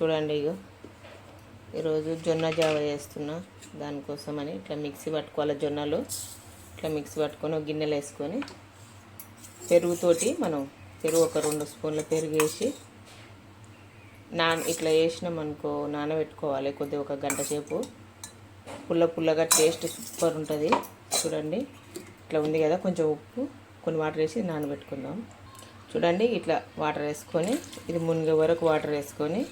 చూడండి ఇగో ఈరోజు జొన్న జావ చేస్తున్నా. దానికోసమని ఇట్లా మిక్సీ పట్టుకోవాలి. జొన్నలు ఇట్లా మిక్సీ పట్టుకొని ఒక గిన్నెలు వేసుకొని పెరుగుతోటి పెరుగు ఒక 2 స్పూన్ల పెరుగు వేసి ఇట్లా వేసినామనుకో నానబెట్టుకోవాలి కొద్దిగా ఒక గంట సేపు. పుల్లగా టేస్ట్ సూపర్ ఉంటుంది. చూడండి ఇట్లా ఉంది కదా, కొంచెం ఉప్పు కొన్ని వాటర్ వేసి నానబెట్టుకుందాం. చూడండి ఇట్లా వాటర్ వేసుకొని ఇది మునిగే వరకు వాటర్ వేసుకొని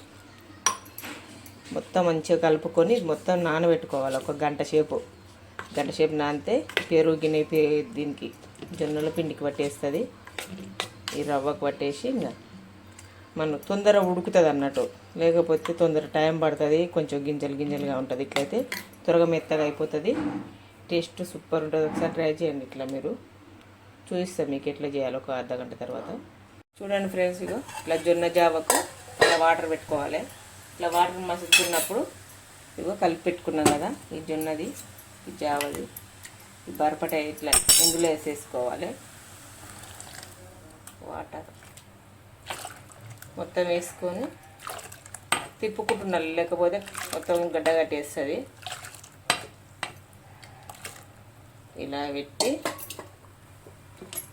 మొత్తం మంచిగా కలుపుకొని మొత్తం నానబెట్టుకోవాలి ఒక గంట సేపు నానితే పెరుగు గిన్నె దీనికి జొన్నల పిండికి పట్టేస్తుంది. ఈ రవ్వకు పట్టేసి ఇంకా మనం తొందర ఉడుకుతుంది అన్నట్టు, లేకపోతే తొందర టైం పడుతుంది, కొంచెం గింజలుగా ఉంటుంది. ఇట్లయితే త్వరగా మెత్తగా అయిపోతుంది. టేస్ట్ సూపర్ ఉంటుంది. ఒకసారి ట్రై చేయండి. ఇట్లా మీరు చూపిస్తాను మీకు ఎట్లా చేయాలో ఒక అర్ధగంట తర్వాత. చూడండి ఫ్రెండ్స్, ఇగో ఇట్లా జొన్న జావకు ఇట్లా వాటర్ పెట్టుకోవాలి. ఇట్లా వాటర్ మసులుతున్నప్పుడు ఇగో కలిపి పెట్టుకున్నాం కదా, ఈ జొన్నది ఈ జావది ఈ బరపట ఇట్లా ఇందులో వేసేసుకోవాలి. వాటర్ మొత్తం వేసుకొని తిప్పుకుంటున్నాను, లేకపోతే మొత్తం గడ్డ కట్టేస్తుంది. ఇలా పెట్టి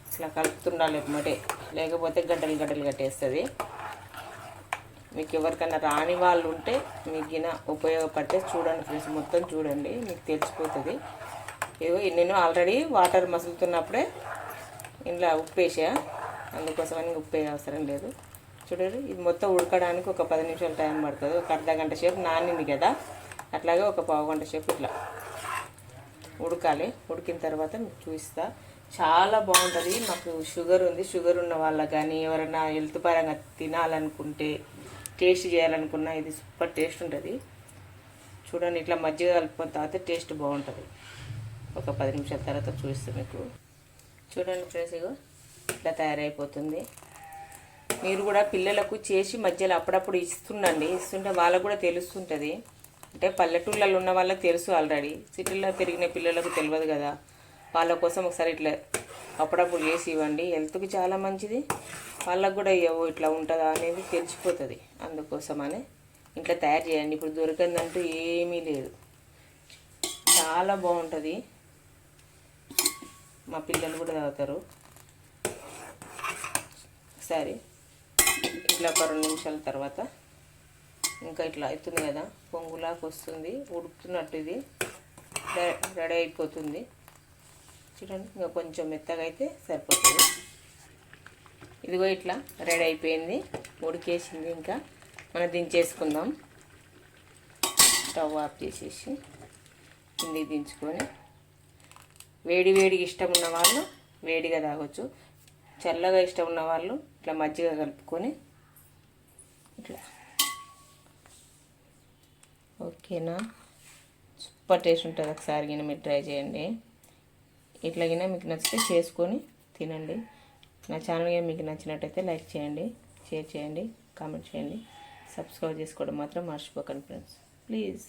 ఇట్లా కలుపుతుండాలి ఎమ్మటే, లేకపోతే గడ్డలు కట్టేస్తుంది. మీకు ఎవరికైనా రాని వాళ్ళు ఉంటే మీకు ఉపయోగపడితే చూడండి ఫ్రెండ్స్, మొత్తం చూడండి మీకు తెలిసిపోతుంది. ఇగో నేను ఆల్రెడీ వాటర్ మసులుతున్నప్పుడే ఇంట్లో ఉప్పు వేసా, అందుకోసమని ఉప్పు వేయ అవసరం లేదు. చూడండి ఇది మొత్తం ఉడకడానికి ఒక 10 నిమిషాలు టైం పడుతుంది. ఒక అర్ధగంట సేపు నానింది కదా, అట్లాగే ఒక పావు గంట సేపు ఇట్లా ఉడకాలి. ఉడికిన తర్వాత మీకు చూపిస్తా. చాలా బాగుంటుంది. మాకు షుగర్ ఉంది, షుగర్ ఉన్న వాళ్ళకి కానీ ఎవరైనా హెల్త్ పరంగా తినాలనుకుంటే, టేస్ట్ చేయాలనుకున్నా ఇది సూపర్ టేస్ట్ ఉంటుంది. చూడండి ఇట్లా మజ్జిగ కలుపుకున్న తర్వాత టేస్ట్ బాగుంటుంది. ఒక 10 నిమిషాల తర్వాత చూపిస్తాను మీకు. చూడండి ఫ్రెండ్స్, ఇగో ఇట్లా తయారైపోతుంది. మీరు కూడా పిల్లలకు చేసి మధ్యలో అప్పుడప్పుడు ఇస్తుంటే వాళ్ళకు కూడా తెలుస్తుంటుంది. అంటే పల్లెటూళ్ళలో ఉన్న వాళ్ళకి తెలుసు ఆల్రెడీ, సిటీలో పెరిగిన పిల్లలకు తెలియదు కదా. వాళ్ళ కోసం ఒకసారి ఇట్లా అప్పుడప్పుడు చేసి ఇవ్వండి, హెల్త్కి చాలా మంచిది. వాళ్ళకు కూడా ఇట్లా ఉంటుందా అనేది తెలిసిపోతుంది. అందుకోసమని ఇంట్లో తయారు చేయండి. ఇప్పుడు దొరికిందంటూ ఏమీ లేదు, చాలా బాగుంటుంది. మా పిల్లలు కూడా తాగుతారు. ఒకసారి ఇట్లా ఒక 2 నిమిషాల తర్వాత ఇంకా ఇట్లా అవుతుంది కదా, పొంగులాకు వస్తుంది, ఉడుకుతున్నట్టు ఇది రెడీ అయిపోతుంది. చూడండి ఇంకా కొంచెం మెత్తగా అయితే సరిపోతుంది. ఇదిగో ఇట్లా రెడీ అయిపోయింది, ఉడికేసింది. ఇంకా మనం దించేసుకుందాం. స్టవ్ ఆఫ్ చేసేసి కిందికి దించుకొని వేడిగా ఇష్టం ఉన్న వాళ్ళు వేడిగా తాగొచ్చు, చల్లగా ఇష్టం ఉన్న వాళ్ళు ఇట్లా మజ్జిగ కలుపుకొని ఇట్లా. ఓకేనా, సూపర్ టేస్ట్ ఉంటుంది. ఒకసారి గిన మీరు ట్రై చేయండి. ఇట్లాగైనా మీకు నచ్చితే చేసుకొని తినండి. నా ఛానల్ మీకు నచ్చినట్టయితే లైక్ చేయండి, షేర్ చేయండి, కామెంట్ చేయండి, సబ్స్క్రైబ్ చేసుకోవడం మాత్రం మర్చిపోకండి ఫ్రెండ్స్, ప్లీజ్.